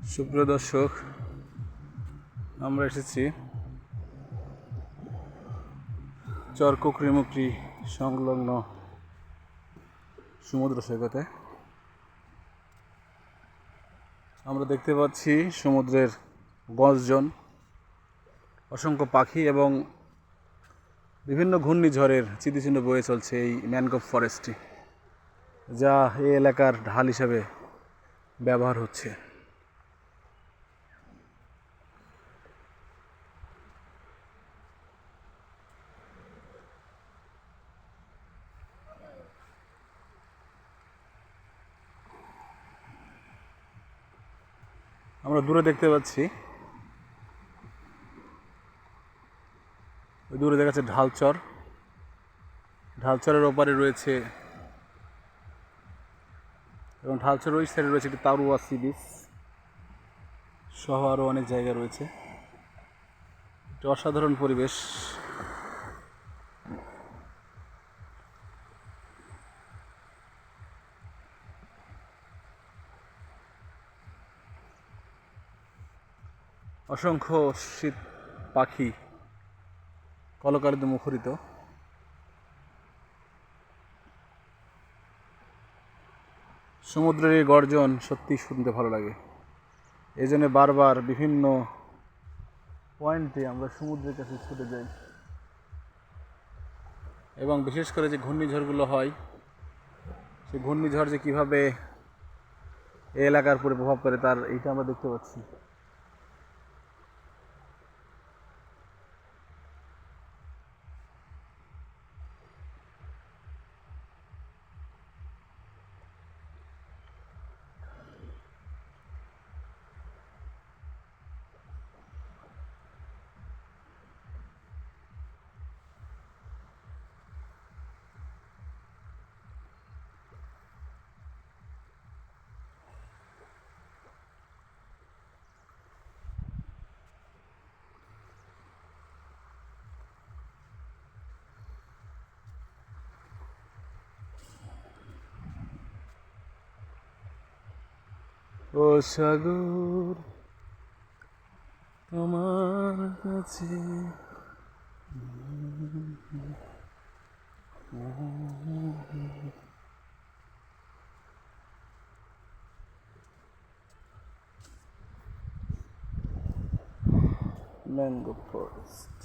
সুপ্রিয় দর্শক, আমরা এসেছি চরকুকরিমুকরি সংলগ্ন সমুদ্র সৈকতে। আমরা দেখতে পাচ্ছি সমুদ্রের গর্জন, অসংখ্য পাখি এবং বিভিন্ন ঘূর্ণিঝড়ের স্মৃতিচিহ্ন বয়ে চলছে এই ম্যানগ্রোভ ফরেস্টটি, যা এই এলাকার ঢাল হিসাবে ব্যবহার হচ্ছে। আমরা দূরে দেখতে পাচ্ছি, দূরে দেখা যাচ্ছে ঢালচর। ঢালচরের ওপারে রয়েছে এবং ঢালচরের ওই সাইডে রয়েছে একটি তারুয়া সি বিচ সহ আরও অনেক জায়গা রয়েছে। একটি অসাধারণ পরিবেশ। অসংখ্য শীত পাখি কলকারিতে মুখরিত। সমুদ্রের এই গর্জন সত্যি শুনতে ভালো লাগে। এই জন্য বারবার বিভিন্ন পয়েন্টে আমরা সমুদ্রের কাছে ছুটে যাই এবং বিশেষ করে যে ঘূর্ণিঝড়গুলো হয়, সেই ঘূর্ণিঝড় যে কীভাবে এই এলাকার উপরে প্রভাব করে তার এইটা আমরা দেখতে পাচ্ছি। ও সাগর, তোমার কাছে ম্যানগ্রোভ ফরেস্ট।